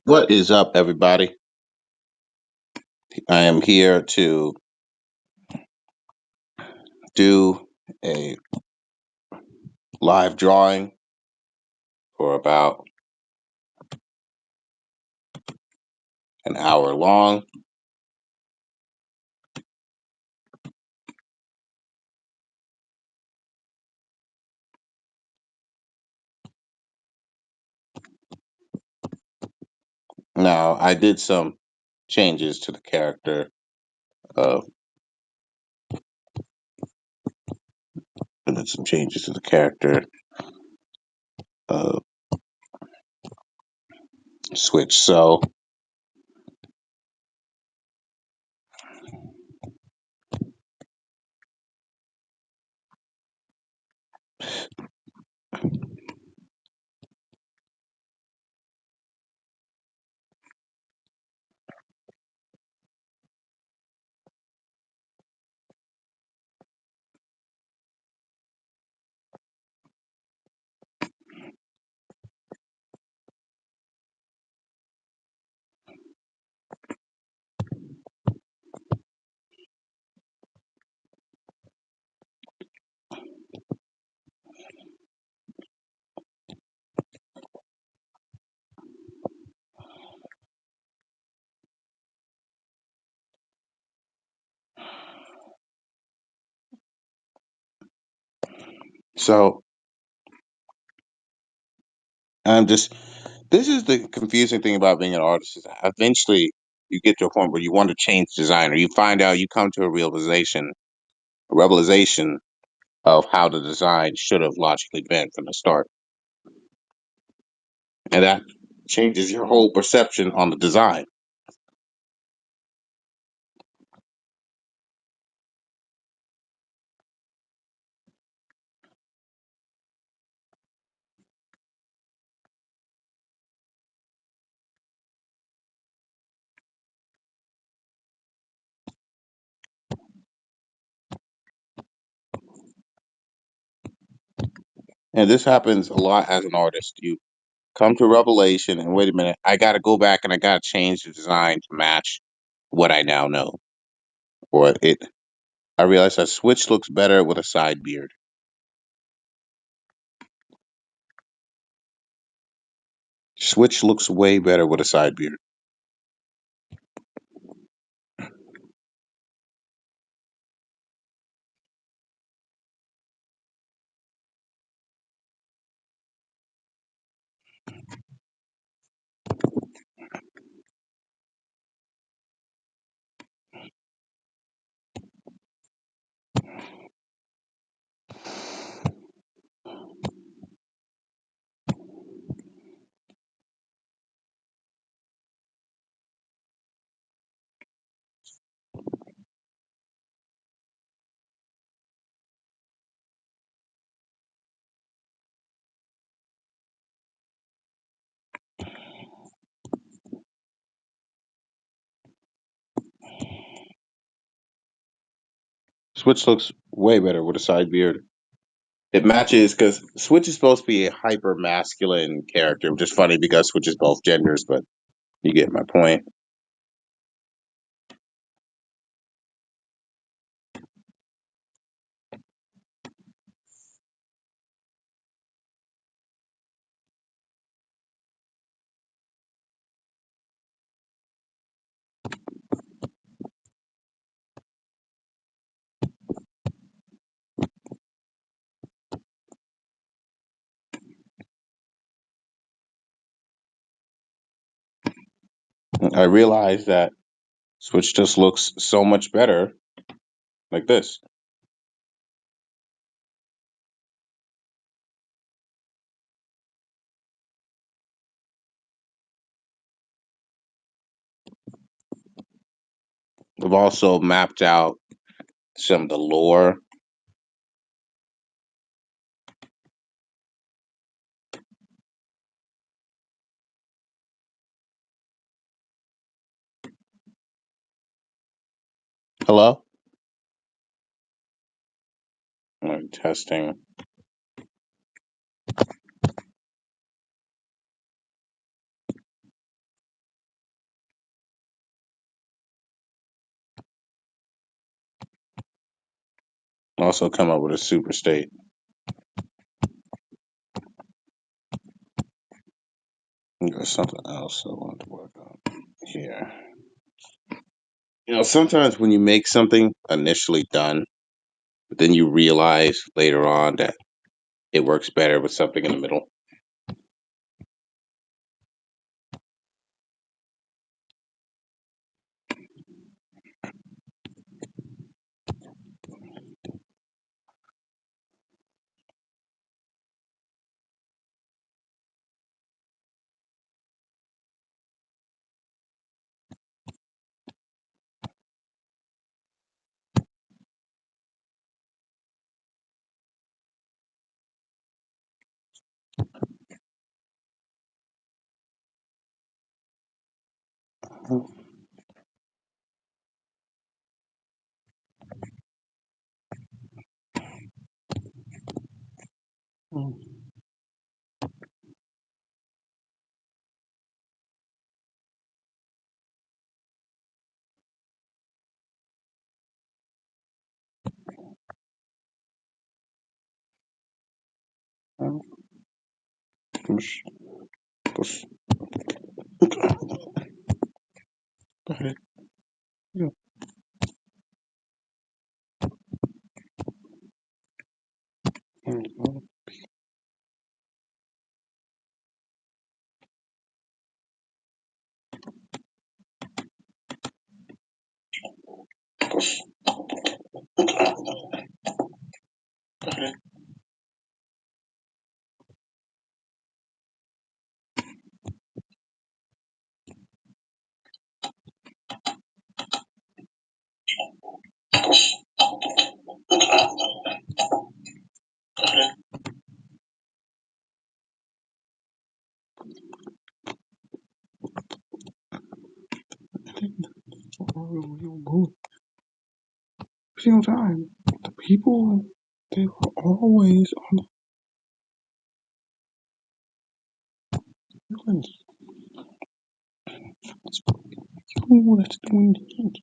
What is up, everybody? I am here to do a live drawing for about an hour long. Now, I did some changes to the character. Uh, I did some changes to the character. Uh, Switch. So I'm just. This is the confusing thing about being an artist. Is eventually, you get to a point where you want to change design, or you find out you come to a revelation of how the design should have logically been from the start. And that changes your whole perception on the design. And this happens a lot as an artist. You come to a revelation and wait a minute, I got to go back and I got to change the design to match what I now know. Or I realized that Switch looks better with a side beard. Switch looks way better with a side beard. Switch looks way better with a side beard. It matches because Switch is supposed to be a hyper masculine character, which is funny because Switch is both genders, but you get my point. I realized that Switch just looks so much better like this. We've also mapped out some of the lore. Hello? I'm testing. Also come up with a super state. There's something else I wanted to work on here. Sometimes when you make something initially done, but then you realize later on that it works better with something in the middle. Push, push. Go ahead. Yeah. Push. Go ahead. Push. Single time, the people they were always on the feelings. You know that's doing things.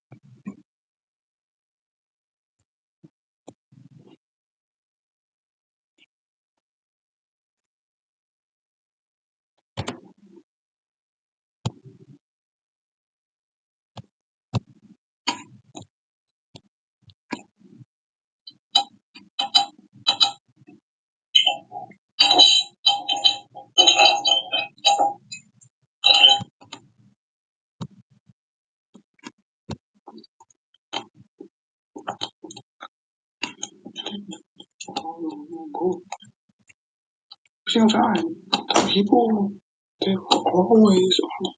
Single time, the people they were always on the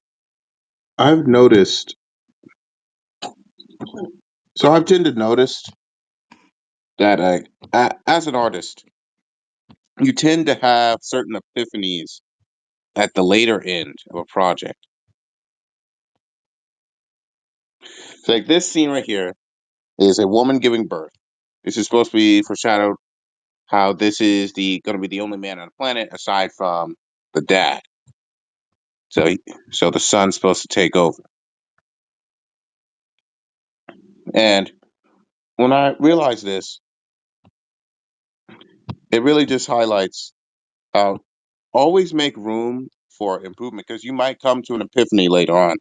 I've noticed. So I've tended to notice that as an artist, you tend to have certain epiphanies at the later end of a project. So like this scene right here is a woman giving birth. This is supposed to be foreshadowed how this is the going to be the only man on the planet aside from the dad. So so the son's supposed to take over. And when I realized this, it really just highlights how always make room for improvement because you might come to an epiphany later on.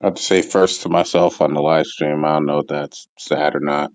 I have to say first to myself on the live stream. I don't know if that's sad or not.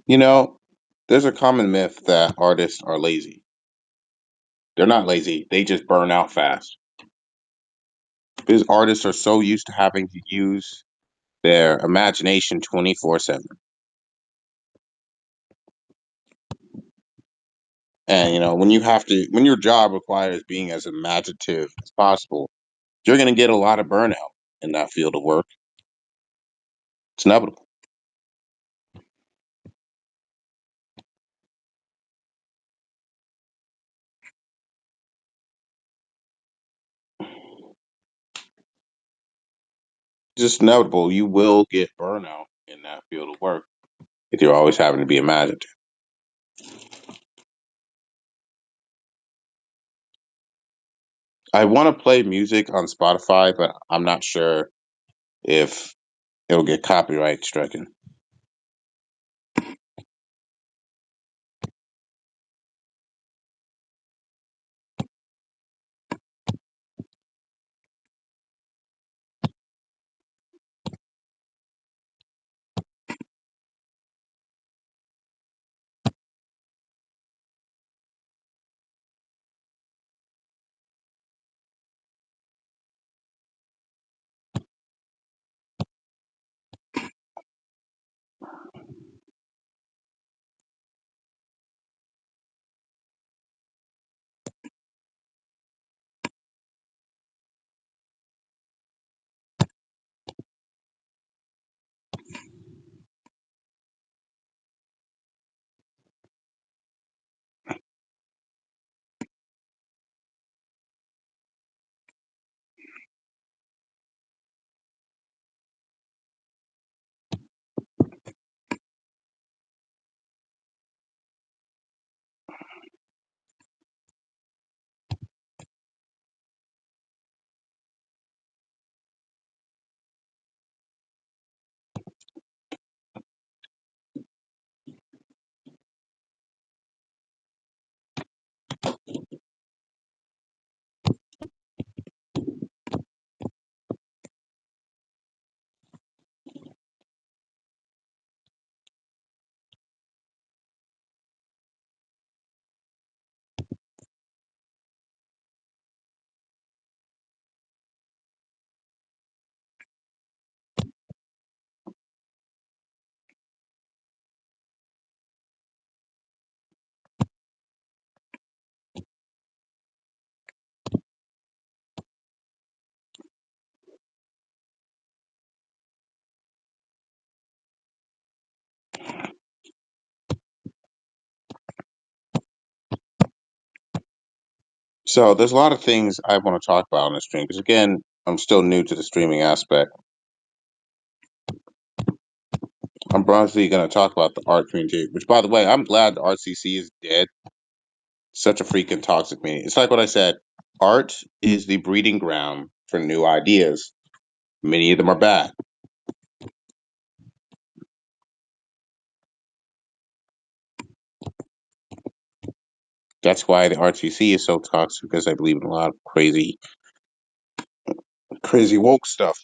You know, there's a common myth that artists are lazy. They're not lazy. They just burn out fast. Because artists are so used to having to use their imagination 24/7. And when your job requires being as imaginative as possible, you're going to get a lot of burnout in that field of work. It's inevitable. Just inevitable. You will get burnout in that field of work if you're always having to be imaginative. I want to play music on Spotify, but I'm not sure if it'll get copyright stricken. So there's a lot of things I want to talk about on the stream because again, I'm still new to the streaming aspect. I'm broadly going to talk about the art community, which, by the way, I'm glad the RCC is dead. Such a freaking toxic meeting. It's like what I said. Art is the breeding ground for new ideas. Many of them are bad. That's why the RTC is so toxic, because I believe in a lot of crazy woke stuff.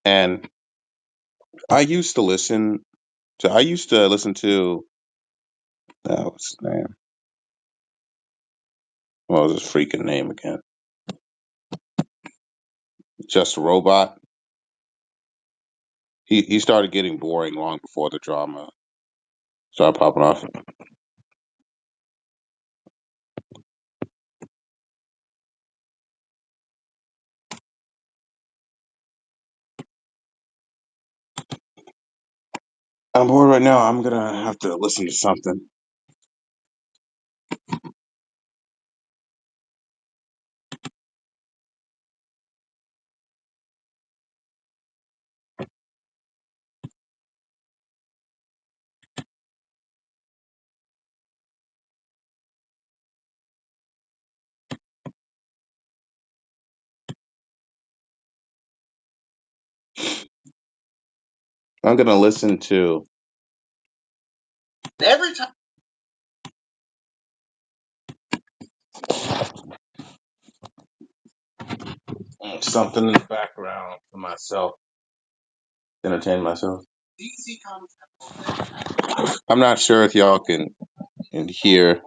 And I used to listen I used to listen to, what's his name? What was his freaking name again? Just a Robot. He started getting boring long before the drama started popping off. I'm bored right now. I'm gonna have to listen to something. I'm gonna listen to every time something in the background for myself, entertain myself. I'm not sure if y'all can hear.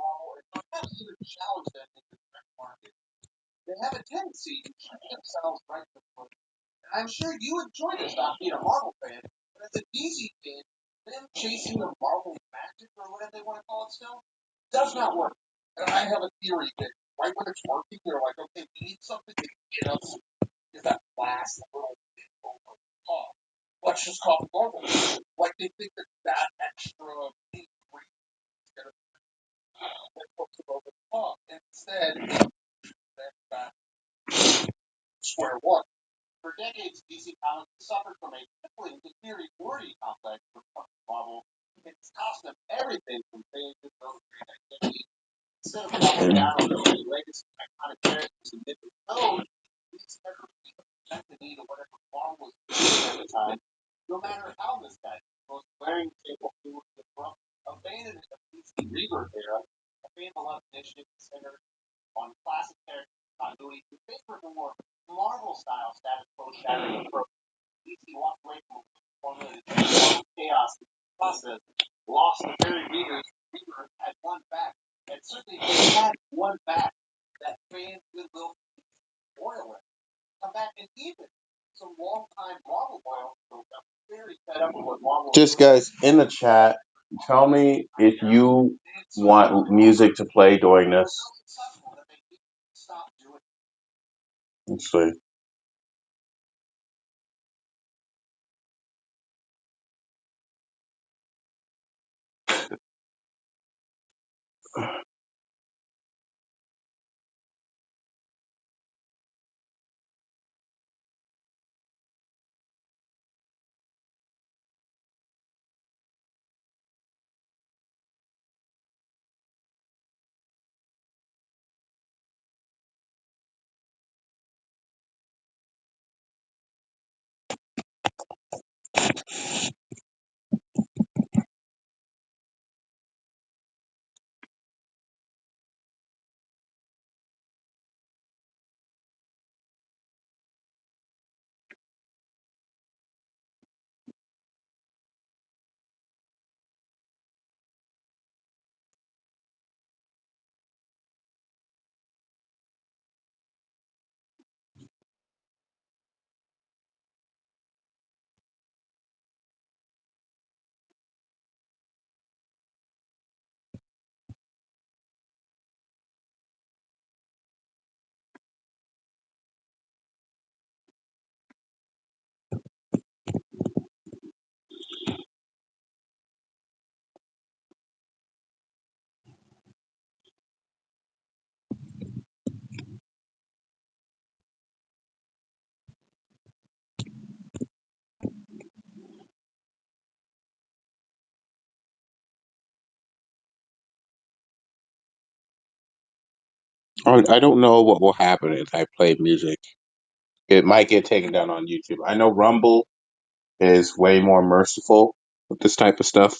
Just guys in the chat, tell me if you want music to play during this. Let's see. I don't know what will happen if I play music. It might get taken down on YouTube. I know Rumble is way more merciful with this type of stuff.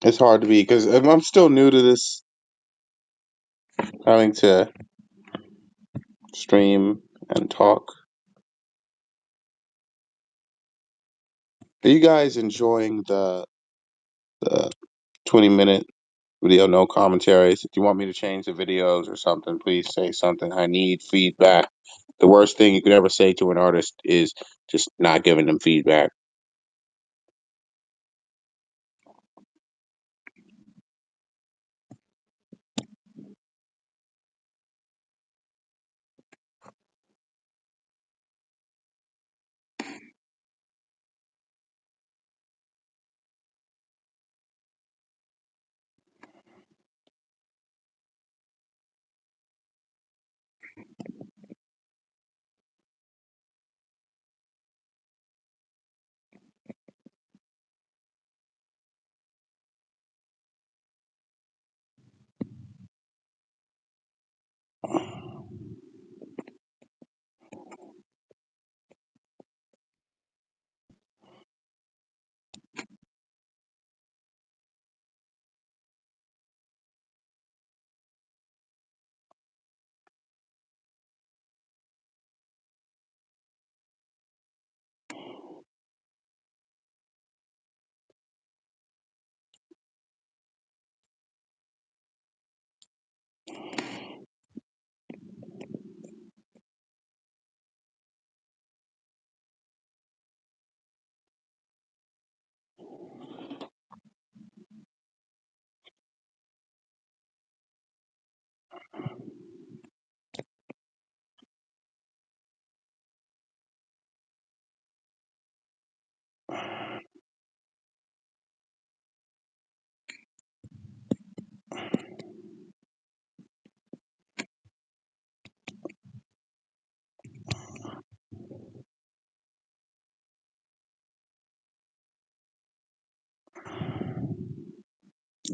It's hard to be because I'm still new to this, having to stream and talk. Are you guys enjoying the 20-minute video, no commentaries? If you want me to change the videos or something, please say something. I need feedback. The worst thing you could ever say to an artist is just not giving them feedback.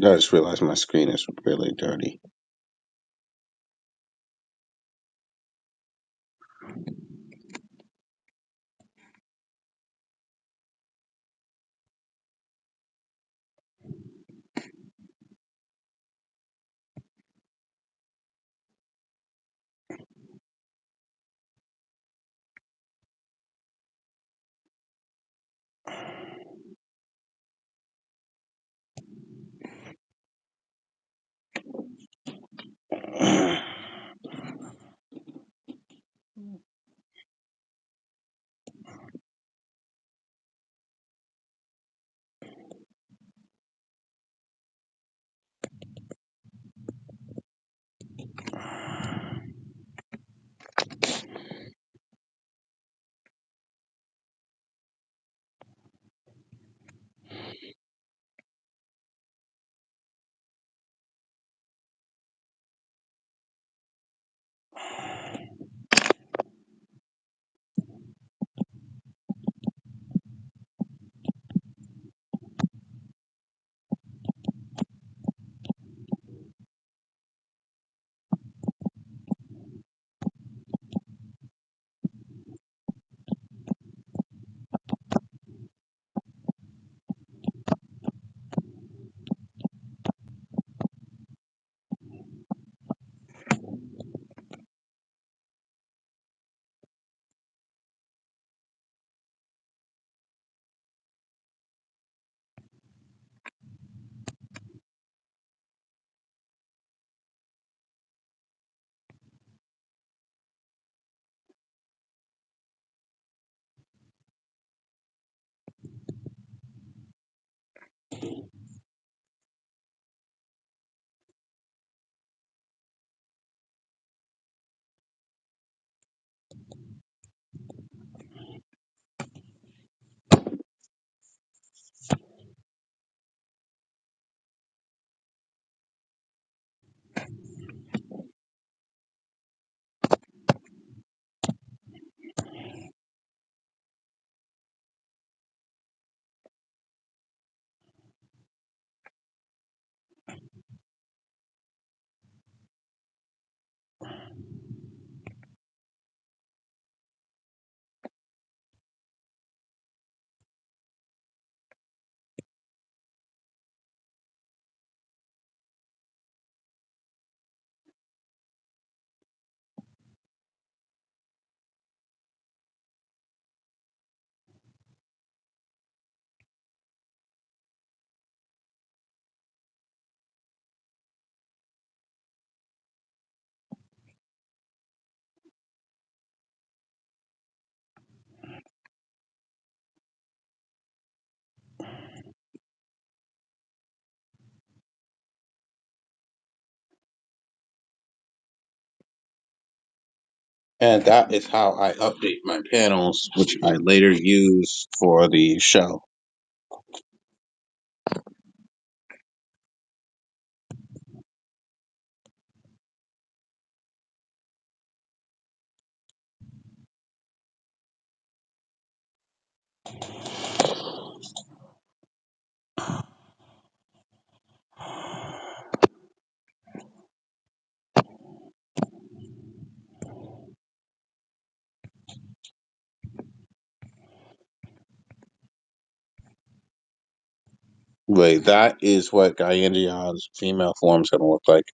I just realized my screen is really dirty. And that is how I update my panels, which I later use for the show. Wait, that is what Gyandia's female form's gonna look like.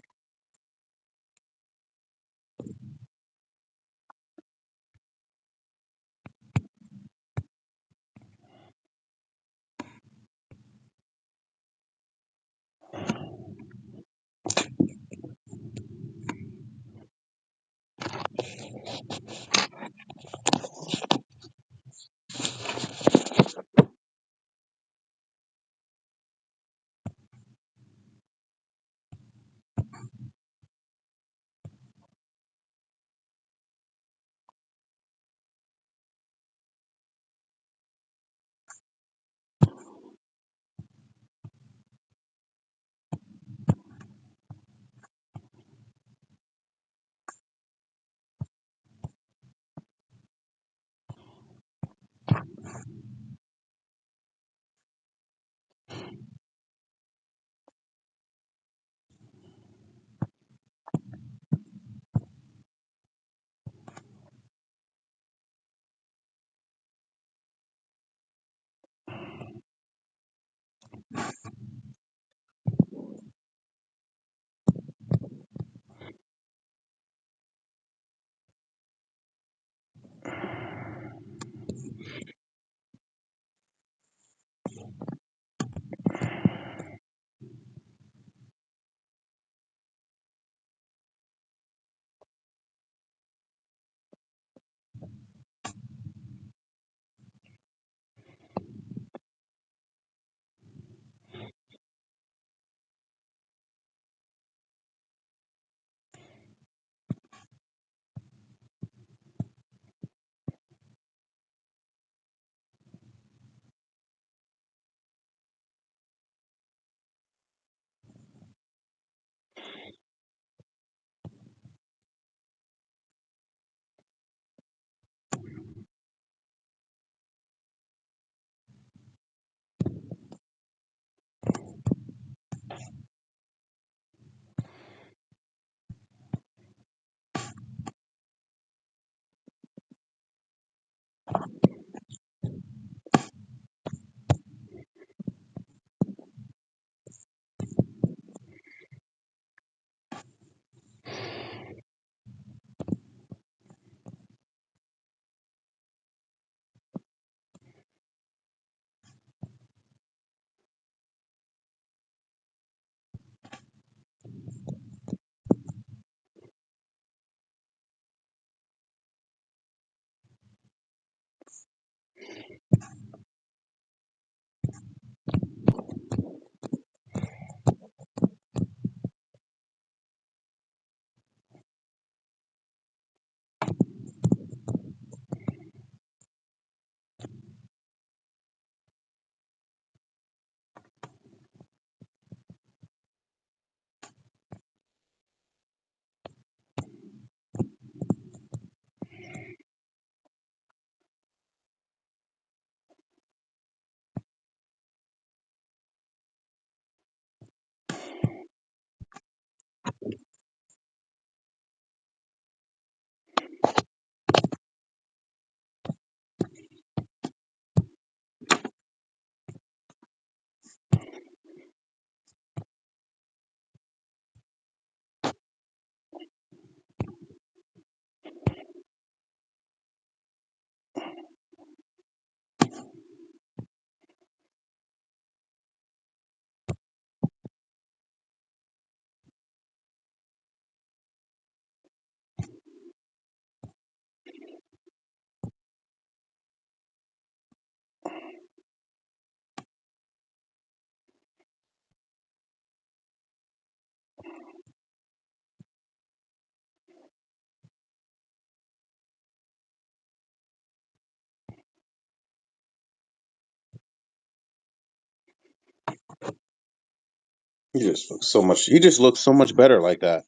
He just looks so much better like that.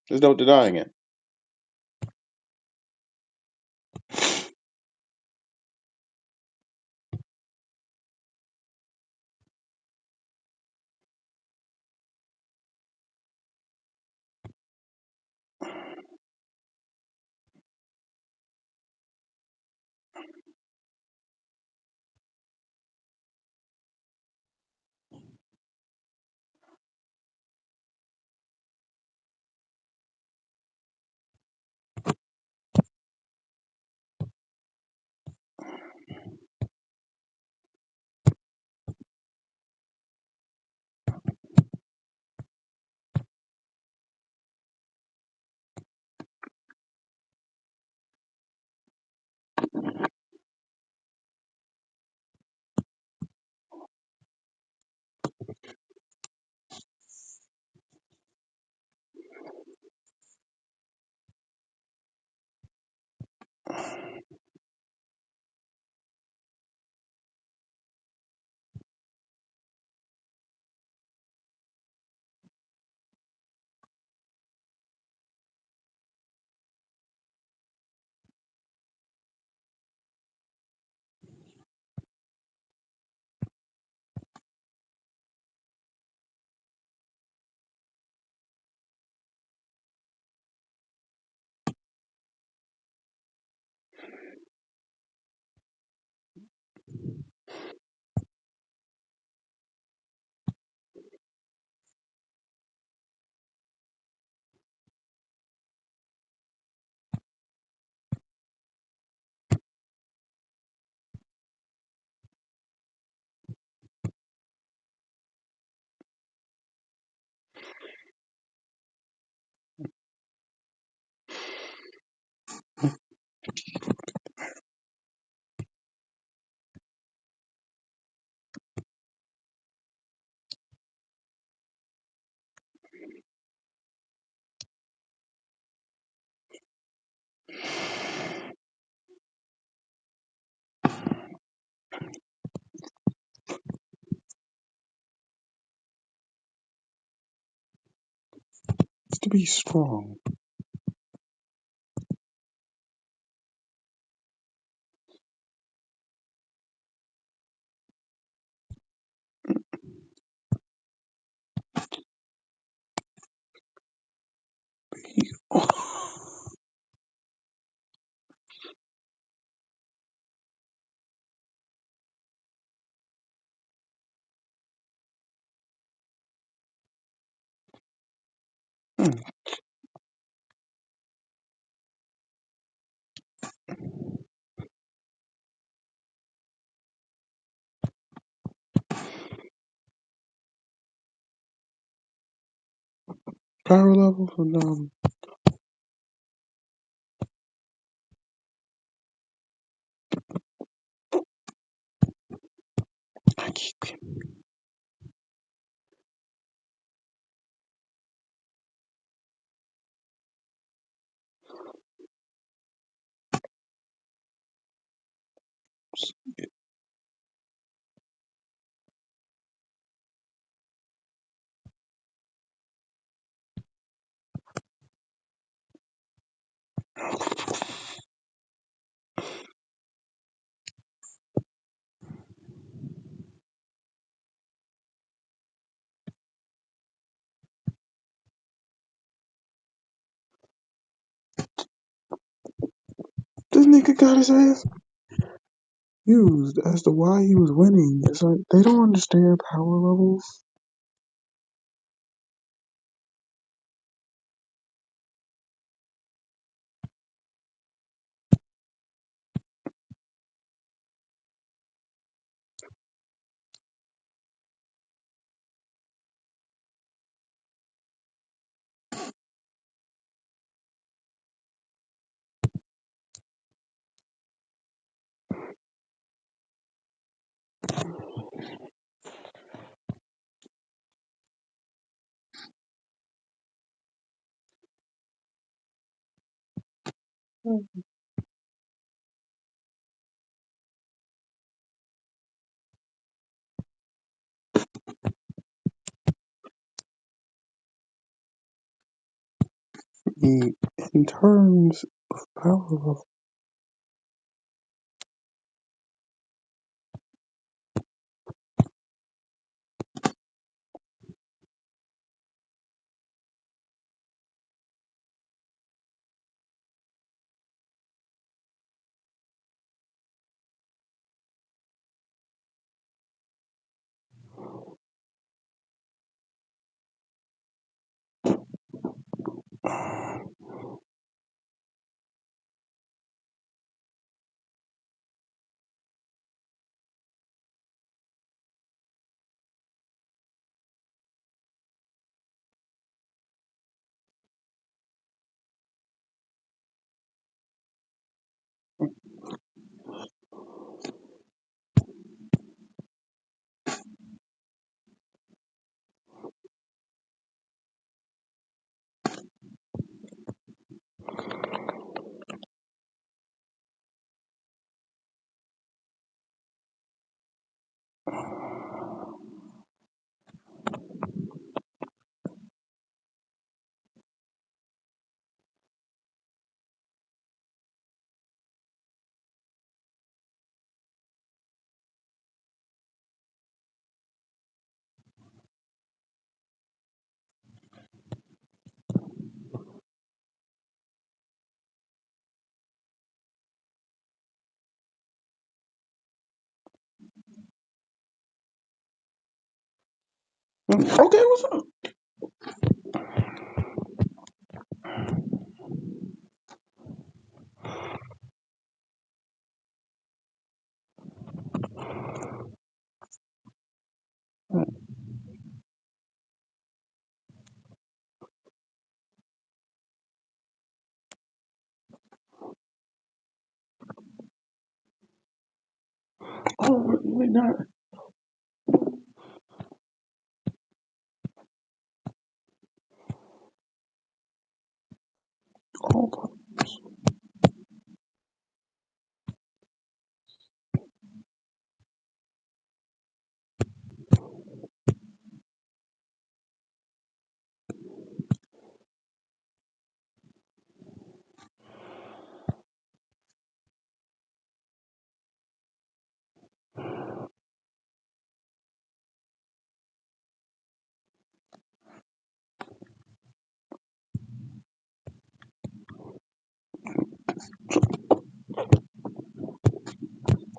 There's no denying it. It's to be strong. Power level phenomenal. I keep nigga got his ass used as to why he was winning. It's like they don't understand power levels. He, in terms of power level, okay, what's up? Oh, wait, not. Hold on.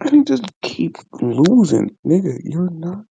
And he just keep losing, nigga. You're not.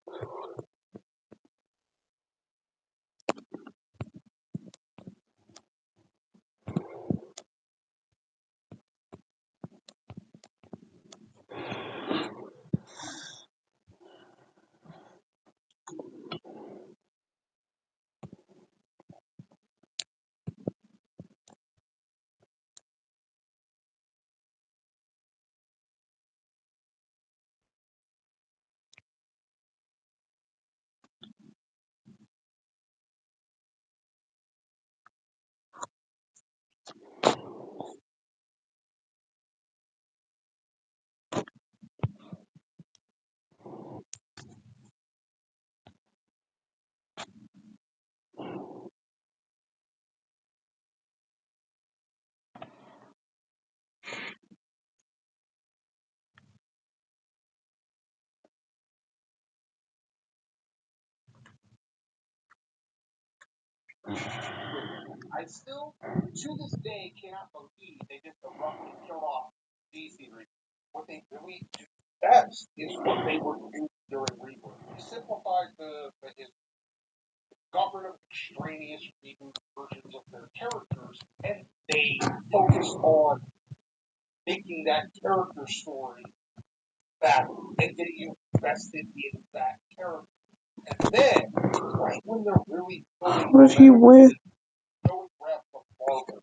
That's is what they were doing during Rebirth. They simplified the got rid of extraneous reboot versions of their characters, and they focused on making that character story back and getting you invested in that character. And then, right when they're really building But he went. showing rep of Marvel.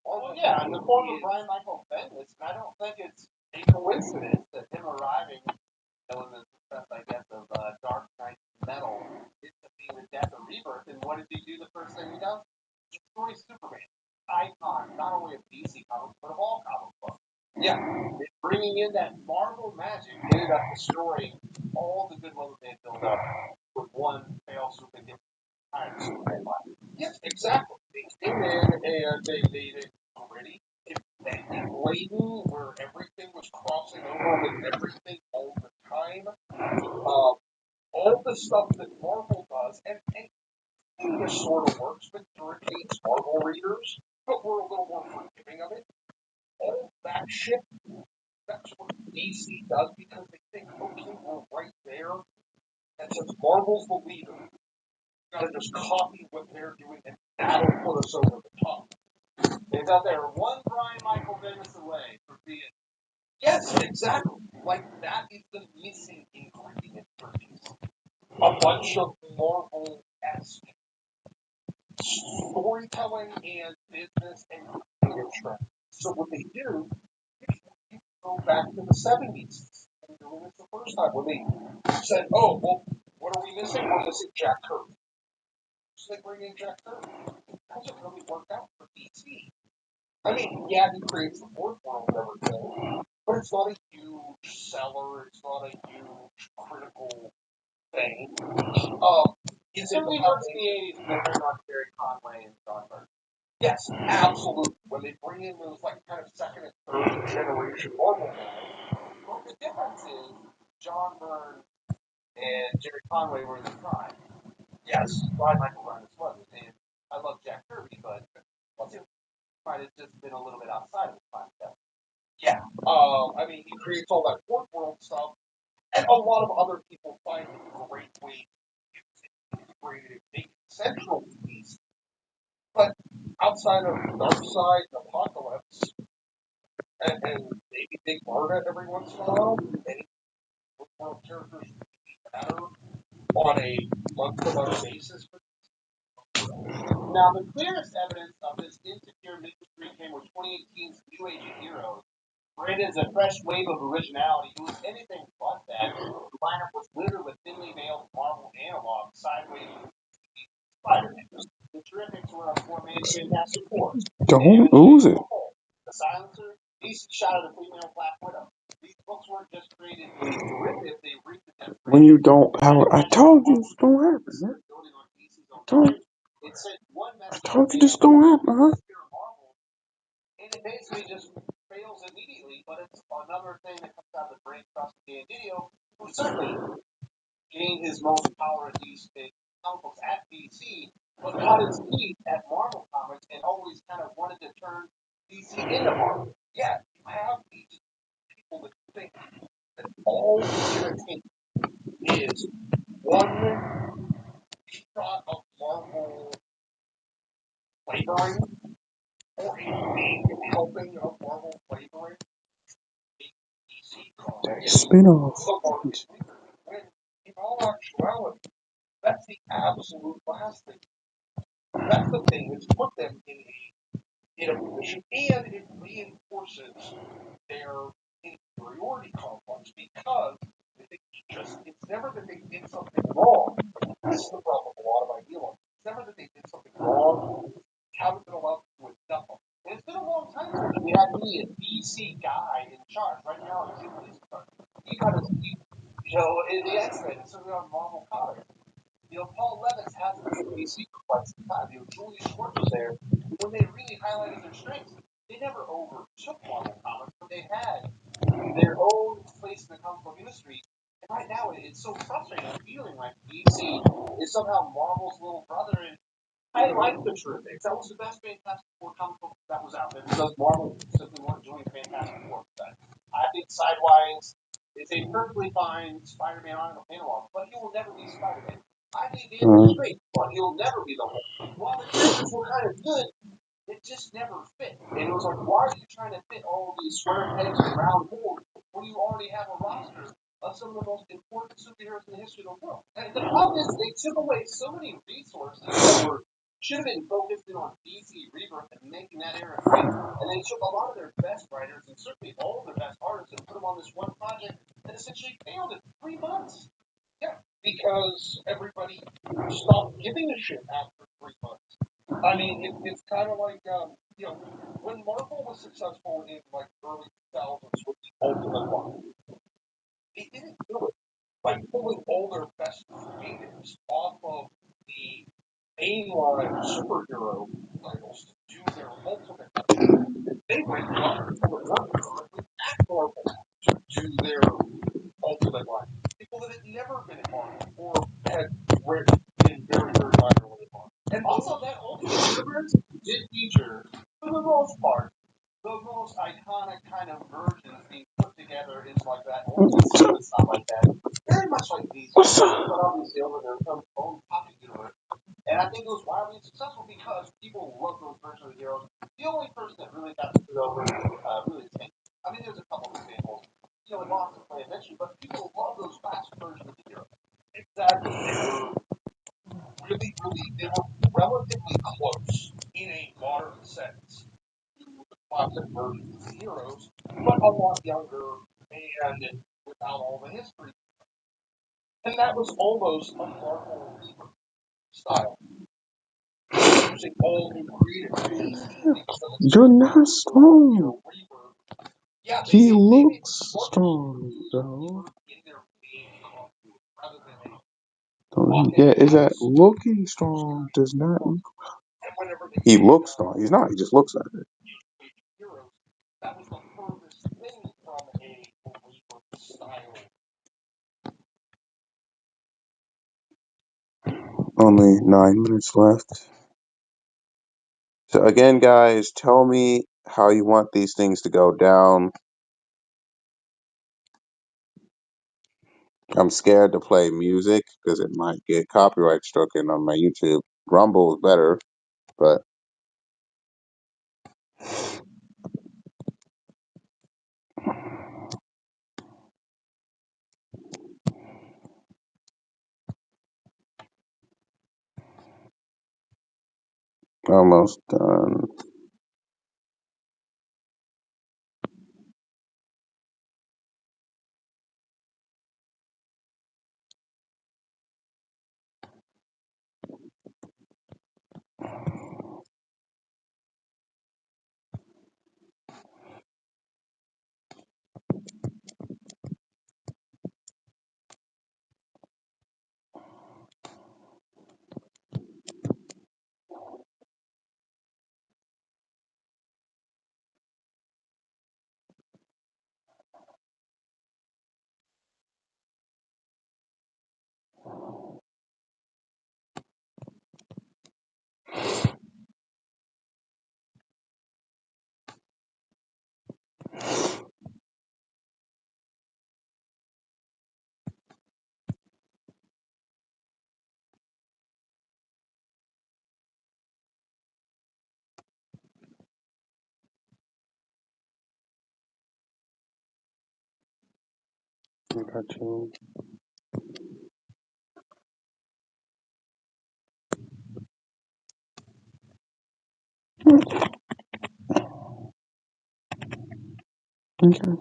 Well, yeah, in the form of Brian Michael Bendis, and I don't think it's a coincidence that him arriving, in the success, I guess, of Dark Knight Metal, into being the death of Rebirth. And what did he do the first thing he does? Destroy Superman. Icon, not only of DC comics, but of all comic books. Yeah, bringing in that Marvel magic ended up destroying all the good ones they had built up with one fail super hit. Yes, exactly. They came in and they made it gritty, and laden, where everything was crossing over with everything all the time. All the stuff that Marvel does, and this sort of works with irritates Marvel readers, but we're a little more forgiving of it. All that shit, that's what DC does because they think, okay, we're right there. And since Marvel's the leader, we gotta just copy what they're doing and that'll put us over the top. It's out there one Brian Michael Bendis away from being. Yes, exactly. Like that is the missing ingredient for DC. A bunch of Marvel-esque storytelling and business and creative trends. So what they do is you go back to the 70s and doing this the first time when they said, oh, well, what are we missing? We're missing Jack Kirby. So they bring in Jack Kirby. It doesn't really work out for DC. I mean, yeah, he creates the fourth world and everything, but it's not a huge seller. It's not a huge critical thing. It certainly works in the 80s when they bring on Jerry Conway and John Byrne. Yes, absolutely. When they bring in those like kind of second and third generation Marvel guys, well, the difference is John Byrne and Jerry Conway were in the prime. Yes, Brian Michael Bendis was, and I love Jack Kirby, but once it might have just been a little bit outside of the prime. Yeah. I mean, he creates all that fourth world stuff, and a lot of other people find a great way to use it, integrate it, make it central to these. But outside of Darkseid and Apocalypse, and maybe Big Barda every once in a while, any world characters matter on a month-to-month basis. Now, the clearest evidence of this insecure mystery came with 2018's New Age of Heroes. Branded as a fresh wave of originality, it was anything but that. The lineup was littered with thinly veiled Marvel analogs, sideways Spider-Man. The Terrifics were a four-man Fantastic Four. Don't lose it. The Silencer, DC shot at a female Black Widow. These books weren't just created to be terrific, they reaped the When you don't have, I told you it's gonna happen. Man. I told you this gonna happen, huh? And it basically just fails immediately, but it's another thing that comes out of the brain trust of Dan Didio, who certainly gained his most power at these comic books at DC, but cut his teeth at Marvel Comics and always kind of wanted to turn DC into Marvel. Yeah, you have these people that think that all entertainment is one shot of Marvel flavoring or a big helping of Marvel flavoring. That spin-off. When in all actuality, that's the absolute last thing. That's the thing that's put them in a position, and it reinforces their inferiority complex because they it's never that they did something wrong. This is the problem with a lot of ideologues. It's never that they did something wrong. Haven't been allowed to do enough. And it's been a long time since we had me a DC guy in charge. Right now, it's in his charge. He got his, in the X-Men, it's certainly on Marvel Comics. Paul Levitz hasn't been DC for quite some time. Julius Schwartz was there. When they really highlighted their strengths, they never overtook Marvel Comics, but they had their own place in the comic book industry. And right now, it's so frustrating feeling like DC is somehow Marvel's little brother, and I like the True Mix. That was the best Fantastic Four comic book that was out there because Marvel simply weren't doing Fantastic Four. I think Sidewise is a perfectly fine Spider-Man on a panel, but he will never be Spider-Man. I think Andrew's great, but he'll never be the Hulk. While the characters were kind of good, it just never fit. And it was like, why are you trying to fit all these square pegs in round holes when you already have a roster of some of the most important superheroes in the history of the world? And the problem is they took away so many resources that were should have been focused in on DC Rebirth and making that era great. And they took a lot of their best writers and certainly all of their best artists and put them on this one project that essentially failed in 3 months. Yeah, because everybody stopped giving a shit after 3 months. I mean, it's kind of like when Marvel was successful in like early 2000s with the Ultimate line, they didn't do it by pulling all their best creatives off of the mainline superhero titles to do their Ultimate line. They went on to work with Marvel to do their Ultimate line. People that had never been in Marvel or had been very, very minor in Marvel. And also that Ultimate Universe did feature, for the most part, the most iconic kind of versions being put together into like that Ultimate Team and stuff like that. Very much like these, but obviously over their own comic universe. And I think it was wildly successful because people love those versions of the heroes. The only person that really got screwed over, really tanked. I mean, there's a couple of examples, in Boston play eventually, but people love those classic versions of the heroes. Exactly. They were relatively close in a modern sense to the classic versions of the heroes, but a lot younger and without all the history. And that was almost a Marvel style, using all new creative tools. You're not strong. Yeah, He looks strong, though. Yeah, is that looking strong does not. He looks strong. He's not. He just looks like it. That was the furthest thing from a style. Only 9 minutes left. So again, guys, tell me how you want these things to go down. I'm scared to play music because it might get copyright stricken on my YouTube. Rumble is better, but almost done. Got you. Okay.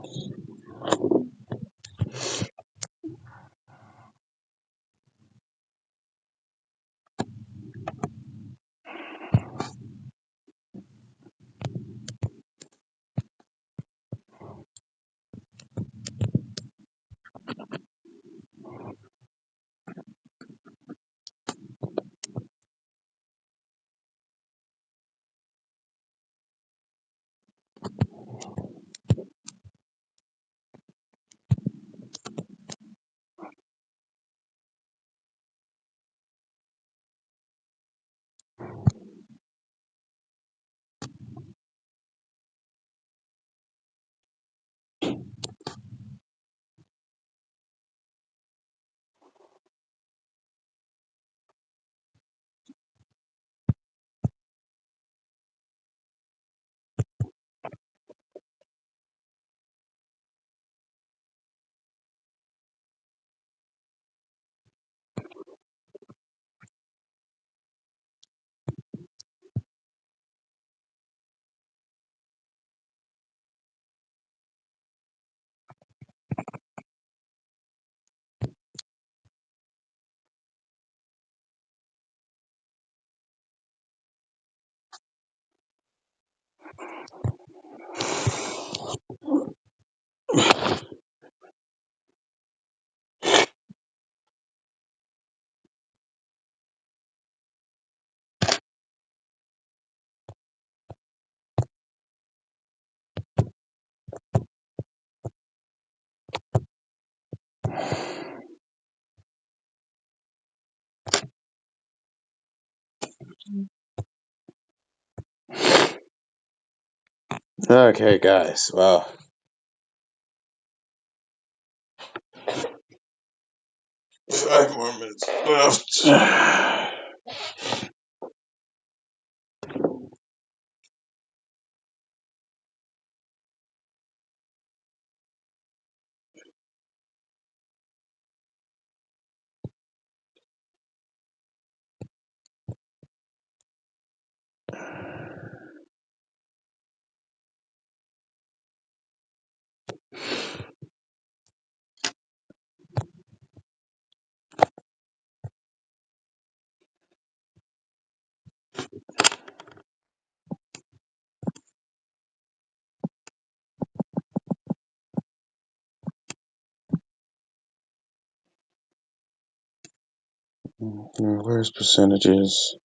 Okay, guys. Well, 5 more minutes left. Where's percentages?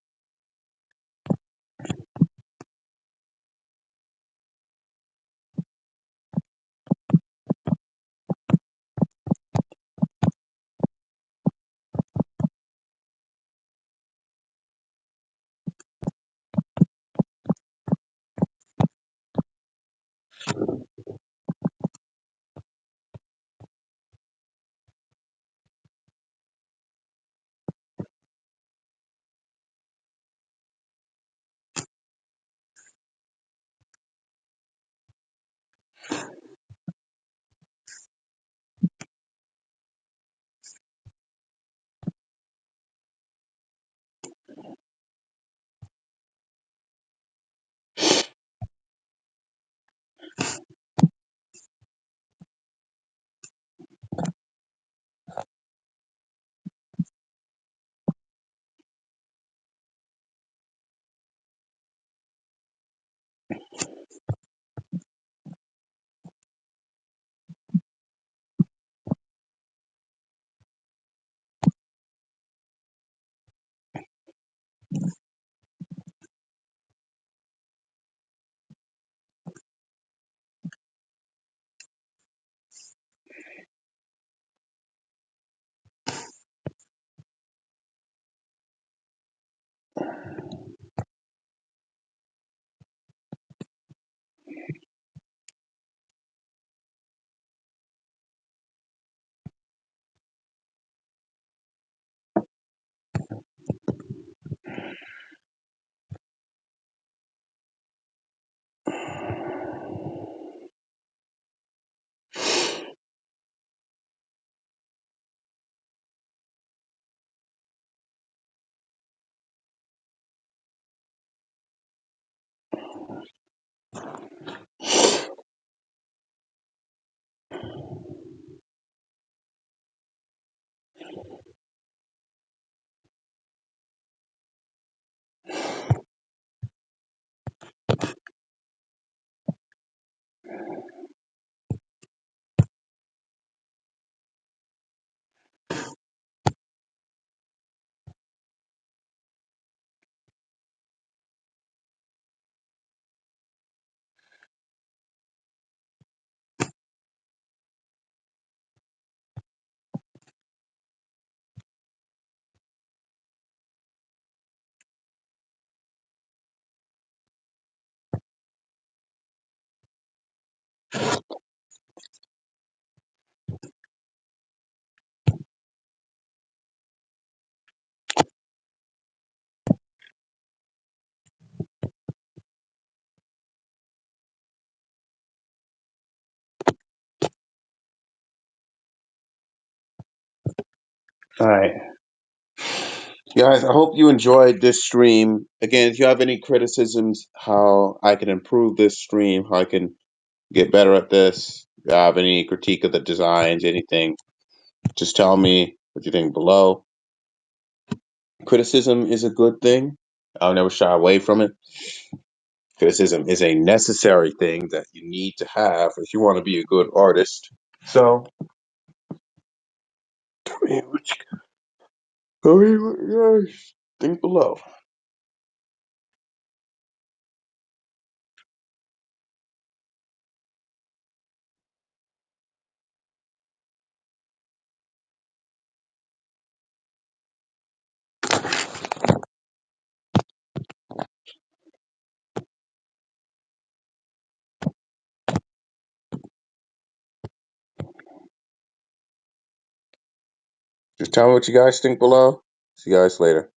All right. Guys, I hope you enjoyed this stream. Again, if you have any criticisms, how I can improve this stream, how I can get better at this, if you have any critique of the designs, anything, just tell me what you think below. Criticism is a good thing. I'll never shy away from it. Criticism is a necessary thing that you need to have if you want to be a good artist. So, tell me what you guys think below. Just tell me what you guys think below. See you guys later.